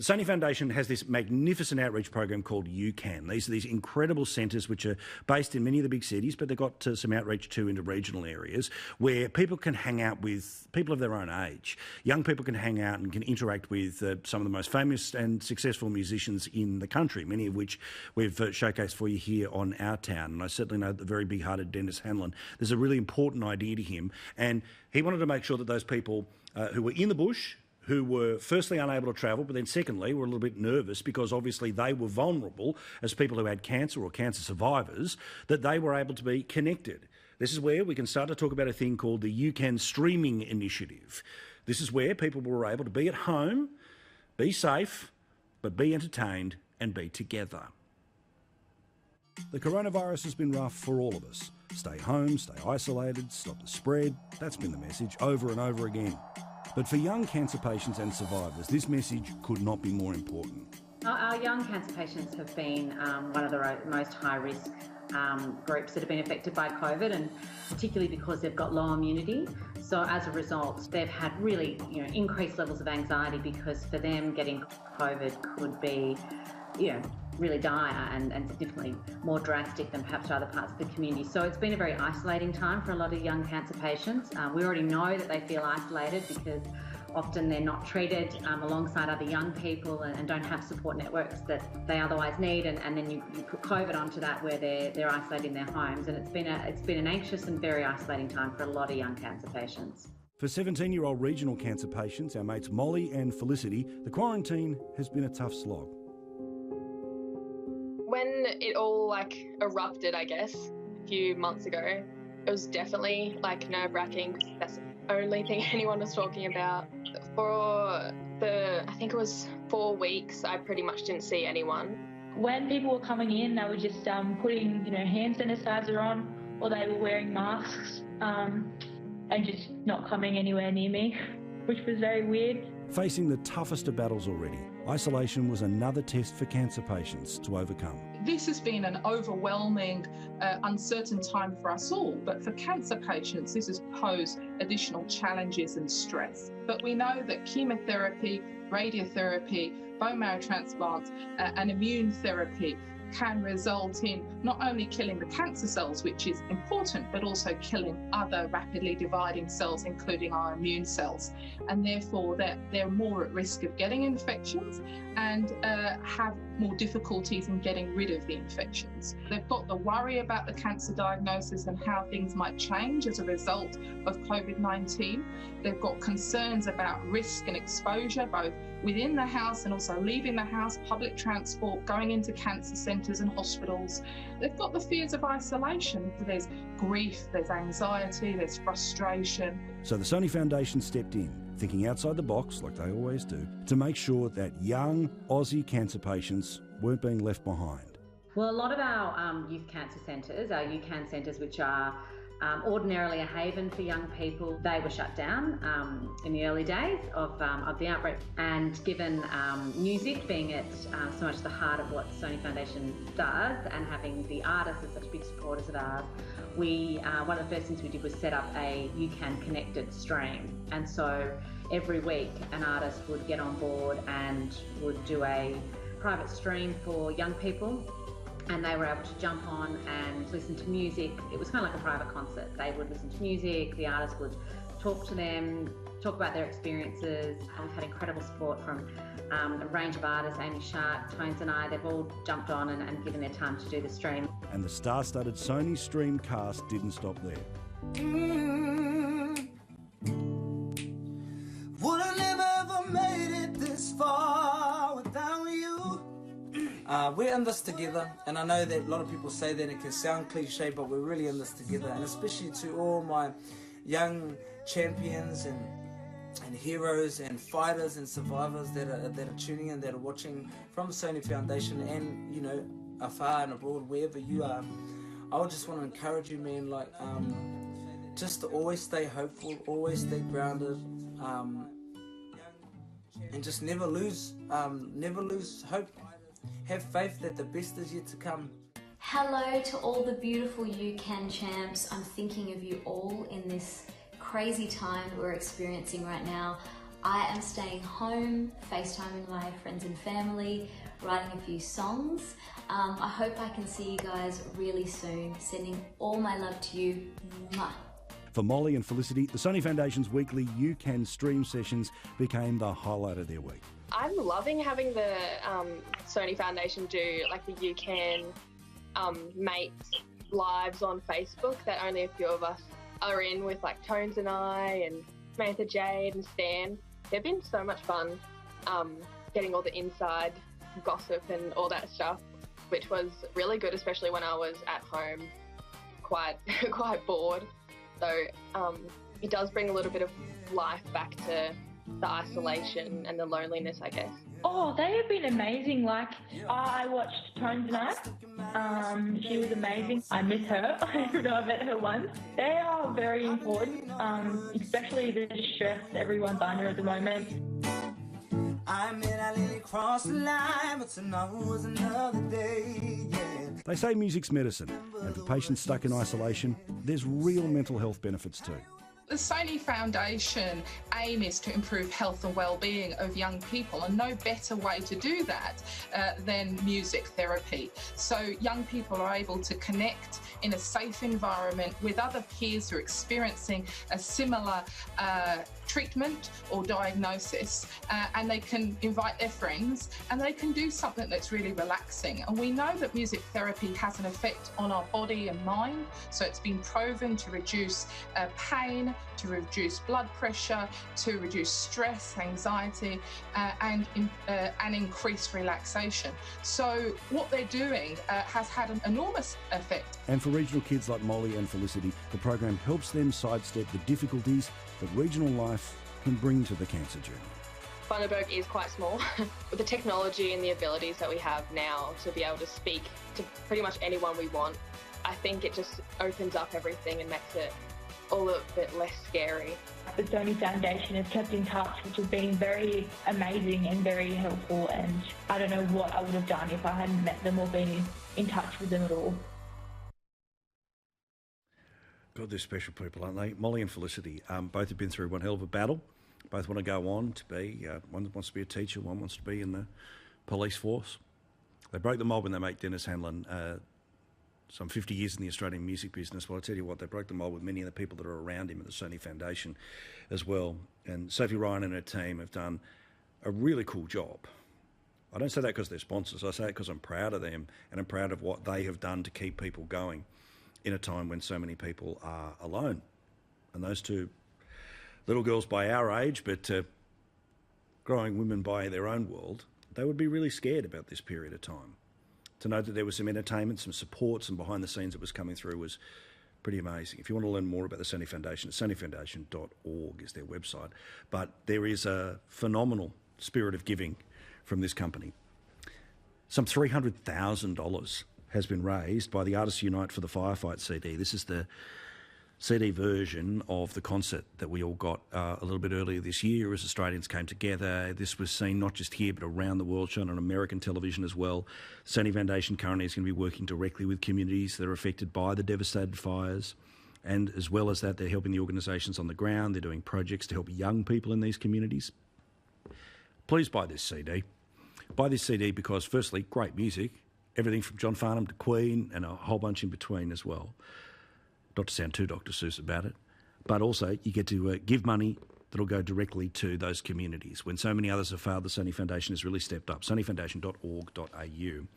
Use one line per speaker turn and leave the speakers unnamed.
The Sony Foundation has this magnificent outreach program called UCAN. These are these incredible centres which are based in many of the big cities, but they've got some outreach too into regional areas where people can hang out with people of their own age. Young people can hang out and can interact with some of the most famous and successful musicians in the country, many of which we've showcased for you here on Our Town. And I certainly know the very big-hearted Dennis Hanlon. There's a really important idea to him, and he wanted to make sure that those people who were in the bush, who were firstly unable to travel, but then secondly were a little bit nervous because obviously they were vulnerable as people who had cancer or cancer survivors, that they were able to be connected. This is where we can start to talk about a thing called the UCAN Streaming Initiative. This is where people were able to be at home, be safe, but be entertained and be together. The coronavirus has been rough for all of us. Stay home, stay isolated, stop the spread. That's been the message over and over again. But for young cancer patients and survivors, this message could not be more important.
Our young cancer patients have been one of the most high-risk groups that have been affected by COVID, and particularly because they've got low immunity. So as a result, they've had really increased levels of anxiety, because for them getting COVID could be really dire and significantly more drastic than perhaps to other parts of the community. So it's been a very isolating time for a lot of young cancer patients. We already know that they feel isolated because often they're not treated alongside other young people and don't have support networks that they otherwise need. And then you put COVID onto that, where they're isolated in their homes. And it's been an anxious and very isolating time for a lot of young cancer patients.
For 17-year-old regional cancer patients, our mates Molly and Felicity, the quarantine has been a tough slog.
When it all erupted, I guess, a few months ago, it was definitely nerve-wracking. That's the only thing anyone was talking about. For I think it was 4 weeks, I pretty much didn't see anyone.
When people were coming in, they were just putting hand sanitizer on, or they were wearing masks and just not coming anywhere near me, which was very weird.
Facing the toughest of battles already, isolation was another test for cancer patients to overcome.
This has been an overwhelming, uncertain time for us all, but for cancer patients, this has posed additional challenges and stress. But we know that chemotherapy, radiotherapy, bone marrow transplants, and immune therapy can result in not only killing the cancer cells, which is important, but also killing other rapidly dividing cells, including our immune cells. And therefore, they're more at risk of getting infections and have more difficulties in getting rid of the infections. They've got the worry about the cancer diagnosis and how things might change as a result of COVID-19. They've got concerns about risk and exposure, both within the house and also leaving the house, public transport, going into cancer centres and hospitals. They've got the fears of isolation. There's grief, there's anxiety, there's frustration.
So the Sony Foundation stepped in, thinking outside the box, like they always do, to make sure that young Aussie cancer patients weren't being left behind.
Well, a lot of our youth cancer centres, our UCAN centres, which are ordinarily a haven for young people, they were shut down in the early days of the outbreak. And given music being at so much the heart of what Sony Foundation does, and having the artists as such big supporters of ours, one of the first things we did was set up a UCAN connected stream. And so every week an artist would get on board and would do a private stream for young people, and they were able to jump on and listen to music. It was kind of like a private concert. They would listen to music, the artist would talk to them, talk about their experiences. We've had incredible support from a range of artists, Amy Shark, Tones and I. They've all jumped on and given their time to do the stream.
And the star-studded Sony Stream cast didn't stop there.
Would have never ever made it this far without you. We're in this together, and I know that a lot of people say that it can sound cliche, but we're really in this together. And especially to all my young champions and heroes and fighters and survivors that are tuning in, that are watching from the Sony Foundation, and afar and abroad, wherever you are, I would just want to encourage you, man, just to always stay hopeful, always stay grounded, and just never lose hope. Have faith that the best is yet to come.
Hello to all the beautiful UCAN champs. I'm thinking of you all in this crazy time we're experiencing right now. I am staying home, FaceTiming my friends and family, writing a few songs. I hope I can see you guys really soon. Sending all my love to you. Mwah.
For Molly and Felicity, the Sony Foundation's weekly You Can stream sessions became the highlight of their week.
I'm loving having the Sony Foundation do like the You Can mates lives on Facebook that only a few of us are in, with like Tones and I and Samantha Jade and Stan. They've been so much fun getting all the inside gossip and all that stuff, which was really good, especially when I was at home quite bored. So it does bring a little bit of life back to the isolation and the loneliness, I guess.
Oh, they have been amazing. Like, I watched Tones and I. She was amazing. I miss her. I know I met her once. They are very important, especially the stress everyone's under at the moment.
I mean, I nearly crossed the line, but tonight was another day, yeah.
They say music's medicine, and for patients stuck in isolation, there's real mental health benefits too.
The Sony Foundation aim is to improve health and well-being of young people, and no better way to do that than music therapy. So young people are able to connect in a safe environment with other peers who are experiencing a similar treatment or diagnosis, and they can invite their friends and they can do something that's really relaxing. And we know that music therapy has an effect on our body and mind, so it's been proven to reduce pain, to reduce blood pressure, to reduce stress, anxiety, and increase relaxation. So what they're doing has had an enormous effect.
And for regional kids like Molly and Felicity, the program helps them sidestep the difficulties that regional life can bring to the cancer journey.
Bundaberg is quite small. With the technology and the abilities that we have now to be able to speak to pretty much anyone we want, I think it just opens up everything and makes it all a bit less scary.
The Sony Foundation has kept in touch, which has been very amazing and very helpful, and I don't know what I would have done if I hadn't met them or been in touch with them at all.
God, they're special people, aren't they? Molly and Felicity both have been through one hell of a battle. Both want to go on to be, one wants to be a teacher, one wants to be in the police force. They broke the mold when they met Dennis Hanlon, some 50 years in the Australian music business. Well, I tell you what, they broke the mold with many of the people that are around him at the Sony Foundation as well. And Sophie Ryan and her team have done a really cool job. I don't say that because they're sponsors. I say it because I'm proud of them, and I'm proud of what they have done to keep people going in a time when so many people are alone. And those two little girls by our age, but growing women by their own world, they would be really scared about this period of time. To know that there was some entertainment, some support, some behind the scenes that was coming through was pretty amazing. If you want to learn more about the Sony Foundation, sonyfoundation.org is their website. But there is a phenomenal spirit of giving from this company. Some $300,000 has been raised by the Artists Unite for the Firefight CD. This is the CD version of the concert that we all got a little bit earlier this year as Australians came together. This was seen not just here but around the world, shown on American television as well. Sony Foundation currently is going to be working directly with communities that are affected by the devastated fires. And as well as that, they're helping the organisations on the ground. They're doing projects to help young people in these communities. Please buy this CD. Buy this CD because, firstly, great music. Everything from John Farnham to Queen and a whole bunch in between as well. Not to sound too Dr. Seuss about it, but also you get to give money that'll go directly to those communities. When so many others have failed, the Sony Foundation has really stepped up. sonyfoundation.org.au.